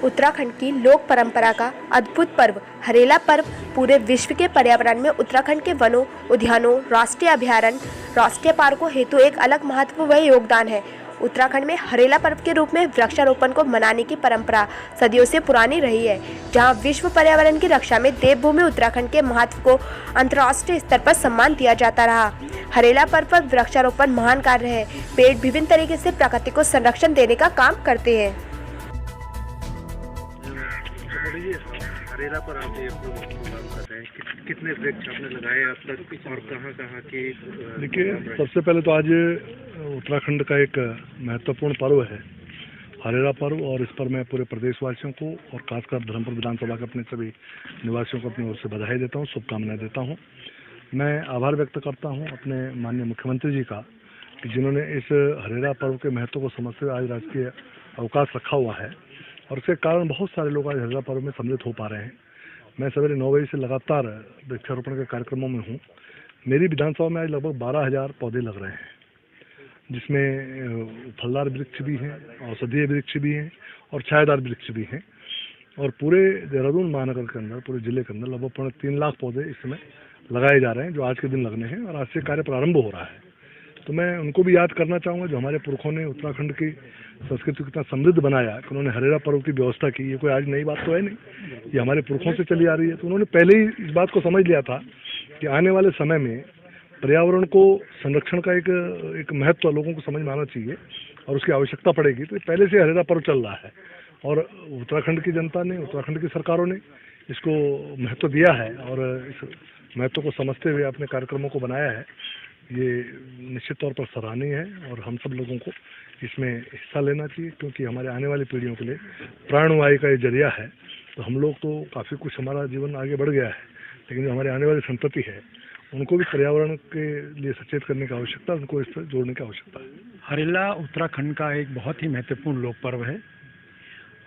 उत्तराखंड की लोक परंपरा का अद्भुत पर्व हरेला पर्व पूरे विश्व के पर्यावरण में उत्तराखंड के वनों, उद्यानों, राष्ट्रीय अभयारण्य, राष्ट्रीय पार्कों हेतु एक अलग महत्व व योगदान है। उत्तराखंड में हरेला पर्व के रूप में वृक्षारोपण को मनाने की परंपरा सदियों से पुरानी रही है, जहां विश्व पर्यावरण की रक्षा में देवभूमि उत्तराखंड के महत्व को अंतर्राष्ट्रीय स्तर पर सम्मान दिया जाता रहा। हरेला पर्व पर वृक्षारोपण महान कार्य है। पेड़ विभिन्न तरीके से प्रकृति को संरक्षण देने का काम करते हैं। हरेला पर आप ये काम कर रहे हैं, कितने वृक्ष आपने लगाए अब तक और कहाँ के? देखिए, सबसे पहले तो आज उत्तराखंड का एक महत्वपूर्ण पर्व है हरेला पर्व, और इस पर मैं पूरे प्रदेशवासियों को और खासकर धर्मपुर विधानसभा के अपने सभी निवासियों को अपनी ओर से बधाई देता हूँ, शुभकामनाएं देता हूँ। मैं आभार व्यक्त करता हूँ अपने माननीय मुख्यमंत्री जी का कि जिन्होंने इस हरेला पर्व के महत्व को समझते हुए आज राजकीय अवकाश रखा हुआ है, और उसके कारण बहुत सारे लोग आज हरेला पर्व में सम्मिलित हो पा रहे हैं। मैं सवेरे 9 बजे से लगातार वृक्षारोपण के कार्यक्रमों में हूँ। मेरी विधानसभा में आज लगभग 12,000 पौधे लग रहे हैं, जिसमें फलदार वृक्ष भी हैं, औषधीय वृक्ष भी हैं और छायादार वृक्ष भी हैं। और पूरे देहरादून महानगर के अंदर, पूरे जिले के अंदर लगभग 3 लाख पौधे इस समय लगाए जा रहे हैं, जो आज के दिन लगने हैं, और आज से कार्य प्रारंभ हो रहा है। तो मैं उनको भी याद करना चाहूँगा जो हमारे पुरखों ने उत्तराखंड की संस्कृति को इतना समृद्ध बनाया कि उन्होंने हरेला पर्व की व्यवस्था की। ये कोई आज नई बात तो है नहीं, ये हमारे पुरखों से चली आ रही है। तो उन्होंने पहले ही इस बात को समझ लिया था कि आने वाले समय में पर्यावरण को संरक्षण का एक महत्व लोगों को समझ में आना चाहिए और उसकी आवश्यकता पड़ेगी। तो पहले से हरेला पर्व चल रहा है और उत्तराखंड की जनता ने, उत्तराखंड की सरकारों ने इसको महत्व दिया है और इस महत्व को समझते हुए अपने कार्यक्रमों को बनाया है। ये निश्चित तौर पर सराहनीय है और हम सब लोगों को इसमें हिस्सा लेना चाहिए, क्योंकि हमारे आने वाली पीढ़ियों के लिए प्राणवायु का ये जरिया है। तो हम लोग तो काफ़ी कुछ, हमारा जीवन आगे बढ़ गया है, लेकिन जो हमारे आने वाली संतति है उनको भी पर्यावरण के लिए सचेत करने की आवश्यकता, उनको इस पर जोड़ने की आवश्यकता है। हरेला उत्तराखंड का एक बहुत ही महत्वपूर्ण लोक पर्व है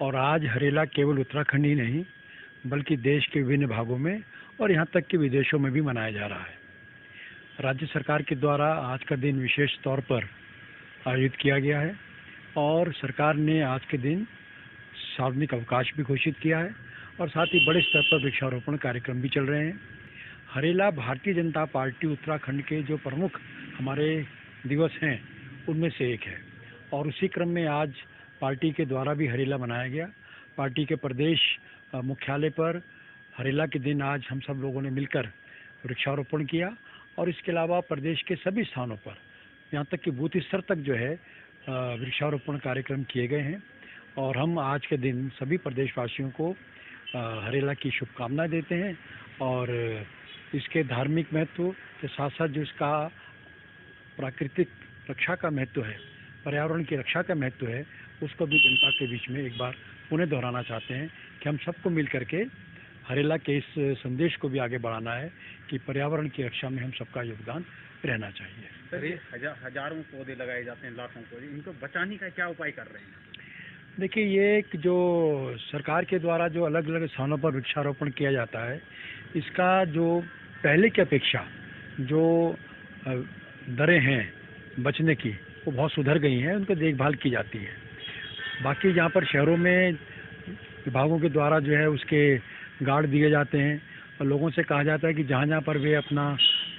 और आज हरेला केवल उत्तराखंड ही नहीं बल्कि देश के विभिन्न भागों में और यहाँ तक कि विदेशों में भी मनाया जा रहा है। राज्य सरकार के द्वारा आज का दिन विशेष तौर पर आयोजित किया गया है और सरकार ने आज के दिन सार्वजनिक अवकाश भी घोषित किया है और साथ ही बड़े स्तर पर वृक्षारोपण कार्यक्रम भी चल रहे हैं। हरेला भारतीय जनता पार्टी उत्तराखंड के जो प्रमुख हमारे दिवस हैं उनमें से एक है और उसी क्रम में आज पार्टी के द्वारा भी हरेला मनाया गया। पार्टी के प्रदेश मुख्यालय पर हरेला के दिन आज हम सब लोगों ने मिलकर वृक्षारोपण किया और इसके अलावा प्रदेश के सभी स्थानों पर, यहाँ तक कि बूथ स्तर तक जो है वृक्षारोपण कार्यक्रम किए गए हैं। और हम आज के दिन सभी प्रदेशवासियों को हरेला की शुभकामनाएं देते हैं और इसके धार्मिक महत्व के साथ साथ जो इसका प्राकृतिक रक्षा का महत्व है, पर्यावरण की रक्षा का महत्व है, उसको भी जनता के बीच में एक बार पुनः दोहराना चाहते हैं कि हम सबको मिल करके हरेला के इस संदेश को भी आगे बढ़ाना है कि पर्यावरण की रक्षा में हम सबका योगदान रहना चाहिए। सर, हजारों पौधे लगाए जाते हैं, लाखों पौधे, इनको बचाने का क्या उपाय कर रहे हैं? देखिए, ये एक जो सरकार के द्वारा जो अलग अलग स्थानों पर वृक्षारोपण किया जाता है, इसका जो पहले की अपेक्षा जो दरें हैं बचने की वो बहुत सुधर गई हैं, उनकी देखभाल की जाती है। बाकी जहाँ पर शहरों में विभागों के द्वारा जो है उसके गार्ड दिए जाते हैं और लोगों से कहा जाता है कि जहाँ जहाँ पर वे अपना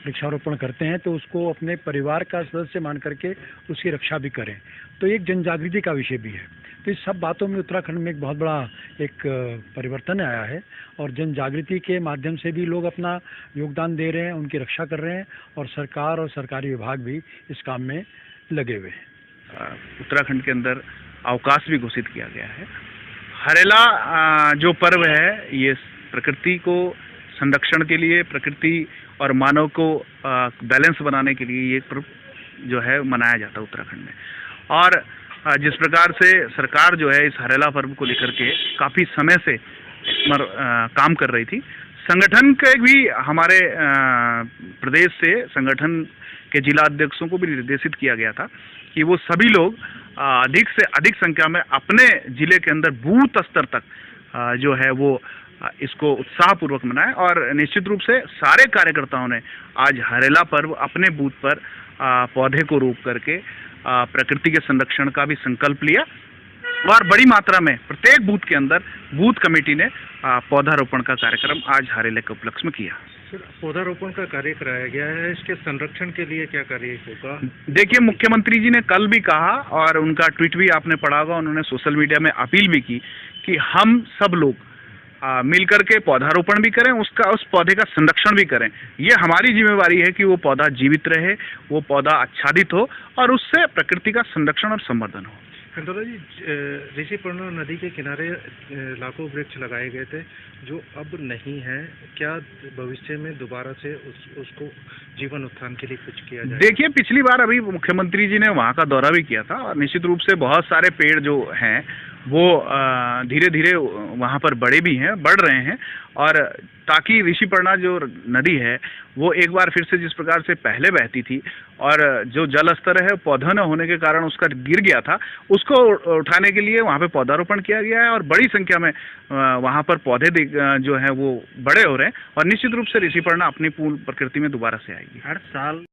वृक्षारोपण करते हैं तो उसको अपने परिवार का सदस्य मान करके उसकी रक्षा भी करें। तो एक जन जागृति का विषय भी है। तो इस सब बातों में उत्तराखंड में एक बहुत बड़ा एक परिवर्तन आया है और जन जागृति के माध्यम से भी लोग अपना योगदान दे रहे हैं, उनकी रक्षा कर रहे हैं और सरकार और सरकारी विभाग भी इस काम में लगे हुए हैं। उत्तराखंड के अंदर अवकाश भी घोषित किया गया है। हरेला जो पर्व है ये प्रकृति को संरक्षण के लिए, प्रकृति और मानव को बैलेंस बनाने के लिए ये पर्व जो है मनाया जाता है उत्तराखंड में। और जिस प्रकार से सरकार जो है इस हरेला पर्व को लेकर के काफ़ी समय से काम कर रही थी, संगठन के भी हमारे प्रदेश से संगठन के जिला अध्यक्षों को भी निर्देशित किया गया था कि वो सभी लोग अधिक से अधिक संख्या में अपने जिले के अंदर बूथ स्तर तक जो है वो इसको उत्साहपूर्वक मनाएं। और निश्चित रूप से सारे कार्यकर्ताओं ने आज हरेला पर्व अपने बूथ पर पौधे को रोप करके प्रकृति के संरक्षण का भी संकल्प लिया और बड़ी मात्रा में प्रत्येक बूथ के अंदर बूथ कमेटी ने पौधारोपण का कार्यक्रम आज हरेला के उपलक्ष्य में किया। सर, पौधारोपण का कार्य कराया गया है, इसके संरक्षण के लिए क्या कार्य होगा? देखिए, मुख्यमंत्री जी ने कल भी कहा और उनका ट्वीट भी आपने पढ़ा होगा, उन्होंने सोशल मीडिया में अपील भी की कि हम सब लोग मिलकर के पौधारोपण भी करें, उस पौधे का संरक्षण भी करें। ये हमारी जिम्मेवारी है कि वो पौधा जीवित रहे, वो पौधा आच्छादित हो और उससे प्रकृति का संरक्षण और संवर्धन हो। खंडोला जी, ऋषिपर्णा नदी के किनारे लाखों वृक्ष लगाए गए थे जो अब नहीं है, क्या भविष्य में दोबारा से उसको जीवन उत्थान के लिए कुछ किया जाए? देखिए, पिछली बार अभी मुख्यमंत्री जी ने वहाँ का दौरा भी किया था और निश्चित रूप से बहुत सारे पेड़ जो हैं वो धीरे धीरे वहाँ पर बढ़ रहे हैं और ताकि ऋषिपर्णा जो नदी है वो एक बार फिर से जिस प्रकार से पहले बहती थी और जो जल स्तर है पौधा न होने के कारण उसका गिर गया था, उसको उठाने के लिए वहाँ पे पौधारोपण किया गया है और बड़ी संख्या में वहाँ पर पौधे जो हैं वो बड़े हो रहे हैं और निश्चित रूप से ऋषिपर्णा अपनी पूर्ण प्रकृति में दोबारा से आएगी। हर साल